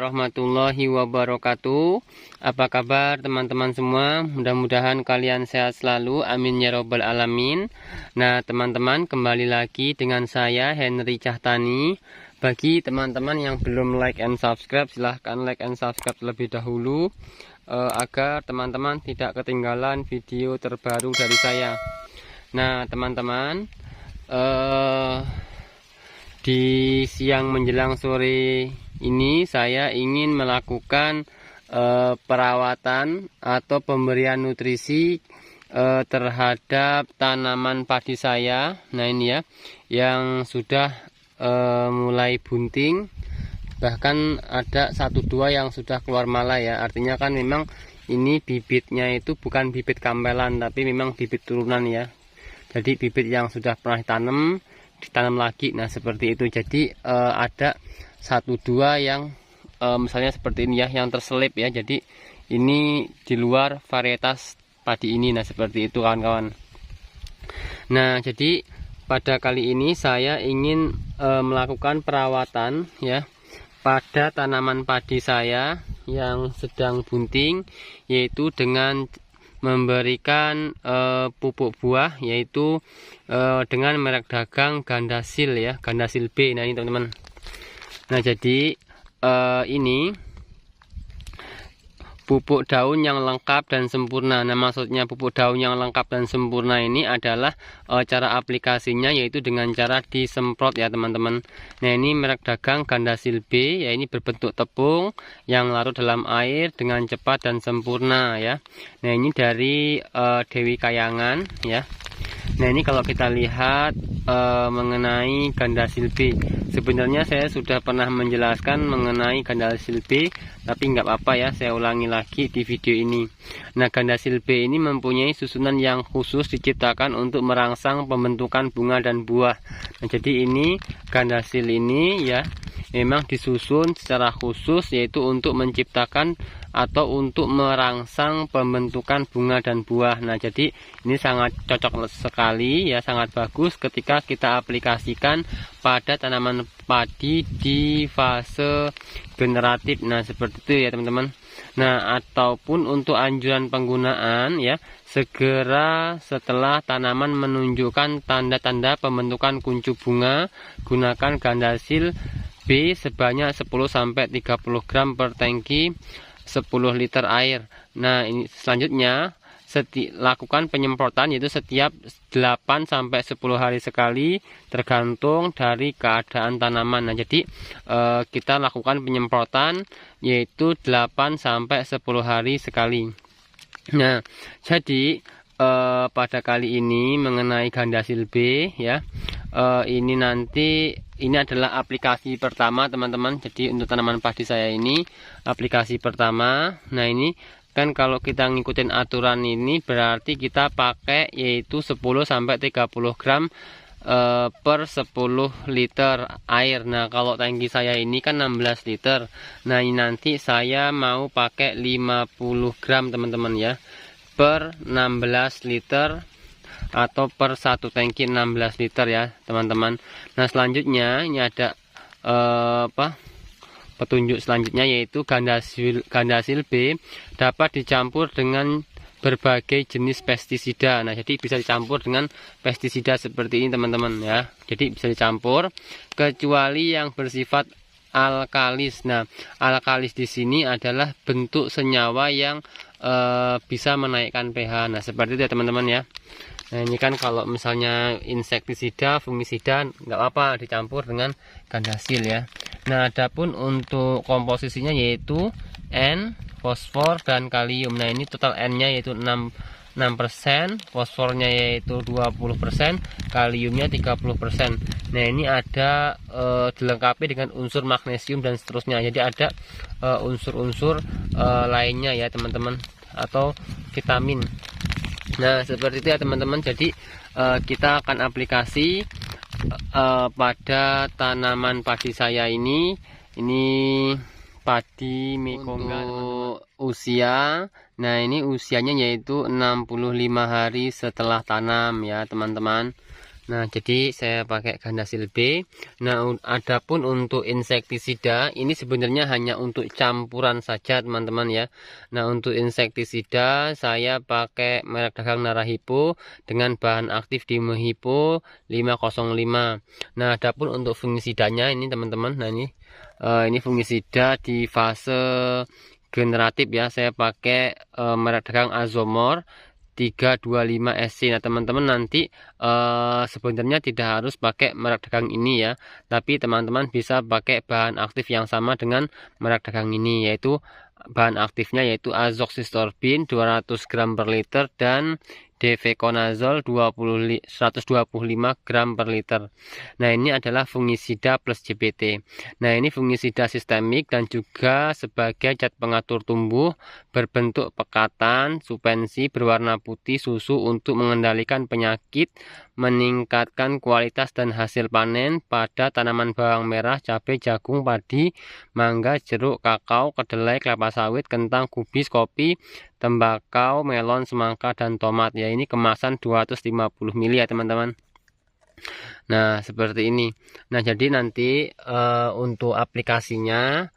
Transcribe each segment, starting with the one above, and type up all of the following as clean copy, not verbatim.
warahmatullahi wabarakatuh. Apa kabar teman-teman semua? Mudah-mudahan kalian sehat selalu, amin ya robbal alamin. Nah teman-teman, kembali lagi dengan saya Henry Cahtani. Bagi teman-teman yang belum like and subscribe, silahkan like and subscribe terlebih dahulu, agar teman-teman tidak ketinggalan video terbaru dari saya. Nah teman-teman, di siang menjelang sore ini saya ingin melakukan perawatan atau pemberian nutrisi terhadap tanaman padi saya. Nah ini ya, yang sudah mulai bunting, bahkan ada 1-2 yang sudah keluar malah ya. Artinya kan memang ini bibitnya itu bukan bibit kampelan, tapi memang bibit turunan ya. Jadi bibit yang sudah pernah ditanam lagi. Nah seperti itu. Jadi ada 1-2 yang misalnya seperti ini ya, yang terselip ya. Jadi ini di luar varietas padi ini. Nah seperti itu kawan-kawan. Nah jadi pada kali ini saya ingin melakukan perawatan ya pada tanaman padi saya yang sedang bunting, yaitu dengan memberikan pupuk buah, yaitu dengan merek dagang Gandasil ya, Gandasil B. Nah ini teman-teman. Nah jadi ini pupuk daun yang lengkap dan sempurna. Nah maksudnya pupuk daun yang lengkap dan sempurna ini adalah cara aplikasinya, yaitu dengan cara disemprot ya teman-teman. Nah ini merek dagang Gandasil B ya, ini berbentuk tepung yang larut dalam air dengan cepat dan sempurna ya. Nah ini dari Dewi Kayangan ya. Nah ini kalau kita lihat mengenai Gandasil B, sebenarnya saya sudah pernah menjelaskan mengenai Gandasil B, tapi nggak apa-apa ya, saya ulangi lagi di video ini. Nah Gandasil B ini mempunyai susunan yang khusus diciptakan untuk merangsang pembentukan bunga dan buah. Nah jadi ini Gandasil ini ya memang disusun secara khusus, yaitu untuk menciptakan atau untuk merangsang pembentukan bunga dan buah. Nah jadi ini sangat cocok sekali ya, sangat bagus ketika kita aplikasikan pada tanaman padi di fase generatif. Nah seperti itu ya teman-teman. Nah ataupun untuk anjuran penggunaan ya, segera setelah tanaman menunjukkan tanda-tanda pembentukan kuncup bunga, gunakan Gandasil B sebanyak 10-30 gram per tangki 10 liter air. Nah ini selanjutnya lakukan penyemprotan, yaitu setiap 8-10 hari sekali tergantung dari keadaan tanaman. Nah jadi kita lakukan penyemprotan yaitu 8-10 hari sekali. Nah jadi pada kali ini mengenai Gandasil B ya, ini nanti ini adalah aplikasi pertama teman-teman. Jadi untuk tanaman padi saya ini aplikasi pertama. Nah ini kan kalau kita ngikutin aturan ini berarti kita pakai yaitu 10-30 gram per 10 liter air. Nah kalau tangki saya ini kan 16 liter. Nah ini nanti saya mau pakai 50 gram teman-teman ya, per 16 liter atau per satu tangki 16 liter ya teman-teman. Nah selanjutnya ini ada petunjuk selanjutnya, yaitu Gandasil B dapat dicampur dengan berbagai jenis pestisida. Nah jadi bisa dicampur dengan pestisida seperti ini teman-teman ya. Jadi bisa dicampur kecuali yang bersifat alkalis. Nah alkalis di sini adalah bentuk senyawa yang bisa menaikkan pH. Nah seperti itu ya teman-teman ya. Nah ini kan kalau misalnya insektisida, fungisida nggak apa dicampur dengan Gandasil ya. Nah adapun untuk komposisinya yaitu N, fosfor dan kalium. Nah ini total N-nya yaitu 6%, fosfornya yaitu 20%, kaliumnya 30%. Nah ini ada dilengkapi dengan unsur magnesium dan seterusnya. Jadi ada unsur-unsur lainnya ya teman-teman, atau vitamin. Nah seperti itu ya teman-teman. Jadi kita akan aplikasi pada tanaman padi saya ini padi Mekonga untuk usia. Nah ini usianya yaitu 65 hari setelah tanam ya teman-teman. Nah, jadi saya pakai Gandasil B. Nah, adapun untuk insektisida ini sebenarnya hanya untuk campuran saja, teman-teman ya. Nah, untuk insektisida saya pakai merek dagang Narahipo dengan bahan aktif Dimehipo 505. Nah, adapun untuk fungisidanya ini, teman-teman. Nah, ini fungisida di fase generatif ya. Saya pakai merek dagang Azomor 325 SC. Nah, teman-teman nanti sebenarnya tidak harus pakai merek dagang ini ya, tapi teman-teman bisa pakai bahan aktif yang sama dengan merek dagang ini, yaitu bahan aktifnya yaitu azoxystorbin 200 gram per liter dan Defeconazole 125 gram per liter. Nah, ini adalah fungisida plus JBT. Nah, ini fungisida sistemik dan juga sebagai zat pengatur tumbuh berbentuk pekatan, suspensi berwarna putih susu untuk mengendalikan penyakit, meningkatkan kualitas dan hasil panen pada tanaman bawang merah, cabai, jagung, padi, mangga, jeruk, kakao, kedelai, kelapa sawit, kentang, kubis, kopi, tembakau, melon, semangka, dan tomat ya. Ini kemasan 250 ml ya teman-teman. Nah, seperti ini. Nah, jadi nanti untuk aplikasinya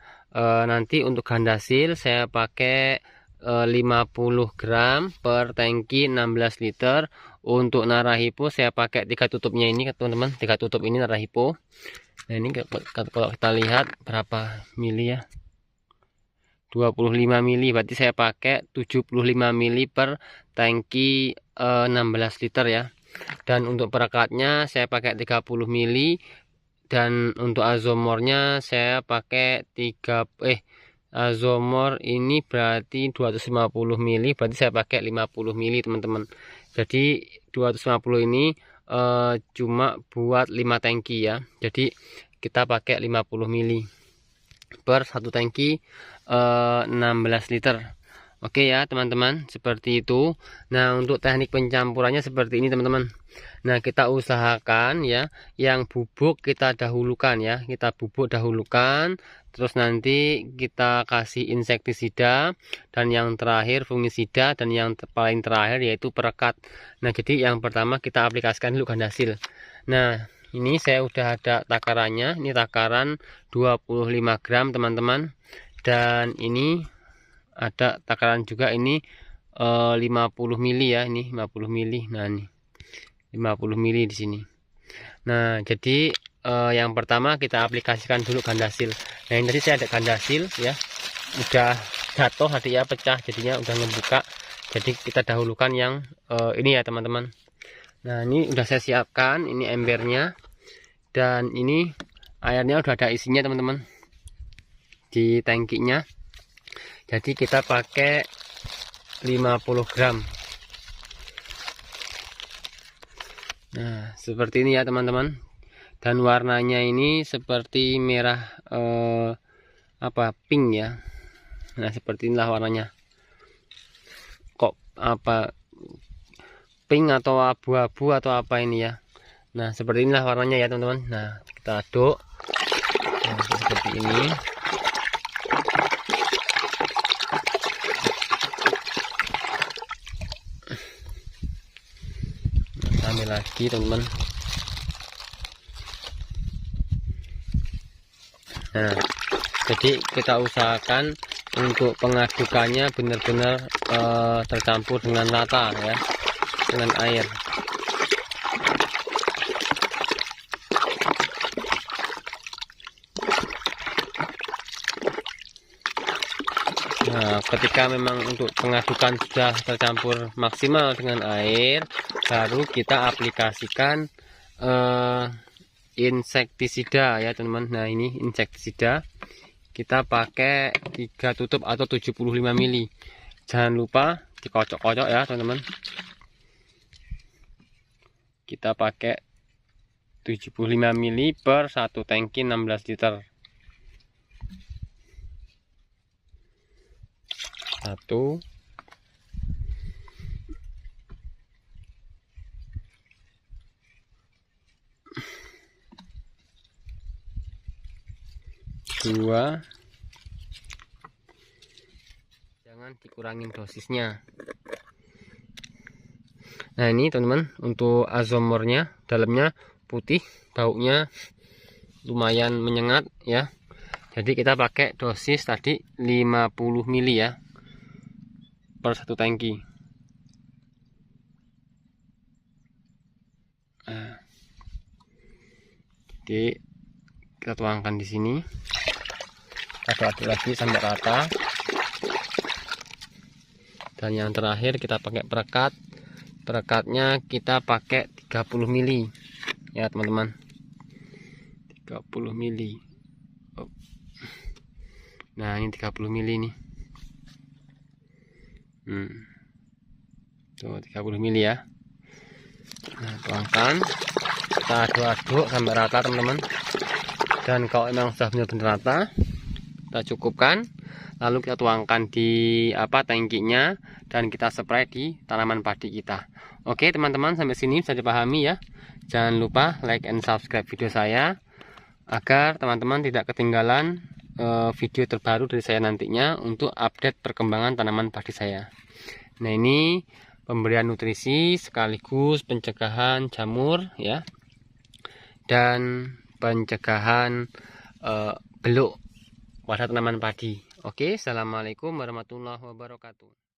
nanti untuk Gandasil saya pakai 50 gram per tangki 16 liter. Untuk Narahipo saya pakai 3 tutupnya ini teman-teman, 3 tutup ini Narahipo. Nah, ini kalau kita lihat berapa mili ya, 25 mili, berarti saya pakai 75 mili per tangki 16 liter ya. Dan untuk perekatnya saya pakai 30 mili, dan untuk azomornya saya pakai azomor ini berarti 250 mili, berarti saya pakai 50 mili teman-teman. Jadi 250 ini cuma buat 5 tangki ya. Jadi kita pakai 50 mili per satu tangki 16 liter. Oke ya teman-teman, seperti itu. Nah, untuk teknik pencampurannya seperti ini teman-teman. Nah, kita usahakan ya, yang bubuk kita dahulukan ya, kita bubuk dahulukan, terus nanti kita kasih insektisida, dan yang terakhir fungisida, dan yang paling terakhir yaitu perekat. Nah, jadi yang pertama kita aplikasikan dulu Gandasil. Nah, ini saya udah ada takarannya, ini takaran 25 gram teman-teman, dan ini ada takaran juga ini 50 mili ya, ini 50 mili. Nah, ini 50 mili di sini. Nah, jadi yang pertama kita aplikasikan dulu Gandasil. Nah, ini tadi saya ada Gandasil ya, udah jatuh tadi ya, pecah jadinya udah ngebuka. Jadi kita dahulukan yang ini ya teman-teman. Nah, ini udah saya siapkan, ini embernya, dan ini airnya udah ada isinya teman-teman di tangkinya. Jadi kita pakai 50 gram. Nah, seperti ini ya teman-teman. Dan warnanya ini seperti merah pink ya. Nah, seperti inilah warnanya. Kok pink atau abu-abu atau apa ini ya. Nah, seperti inilah warnanya ya teman-teman. Nah, kita aduk. Nah, seperti ini. Ambil lagi teman-teman. Nah, jadi kita usahakan untuk pengadukannya benar-benar tercampur dengan rata ya, dengan air. Nah, ketika memang untuk pengadukan sudah tercampur maksimal dengan air, baru kita aplikasikan insektisida ya teman-teman. Nah, ini insektisida kita pakai 3 tutup atau 75 mili. Jangan lupa dikocok-kocok ya teman-teman. Kita pakai 75 mili per satu tangki 16 liter. 1, 2, jangan dikurangin dosisnya. Nah, ini teman-teman untuk azomornya dalamnya putih, baunya lumayan menyengat ya. Jadi kita pakai dosis tadi 50 mili ya per satu tangki. Nah, jadi kita tuangkan di sini, kita aduk lagi sampai rata. Dan yang terakhir kita pakai perekat. Perekatnya kita pakai 30 mili ya teman-teman, 30 mili. Nah ini 30 mili nih. Tuh 30 mili ya. Nah tuangkan, kita aduk-aduk sampai rata teman-teman. Dan kalau memang sudah benar-benar rata, kita cukupkan, lalu kita tuangkan di tangkinya dan kita spray di tanaman padi kita. Oke teman-teman, sampai sini bisa dipahami ya. Jangan lupa like and subscribe video saya agar teman-teman tidak ketinggalan video terbaru dari saya nantinya untuk update perkembangan tanaman padi saya. Nah ini pemberian nutrisi sekaligus pencegahan jamur ya, dan pencegahan beluk pada tanaman padi. Oke, assalamualaikum warahmatullahi wabarakatuh.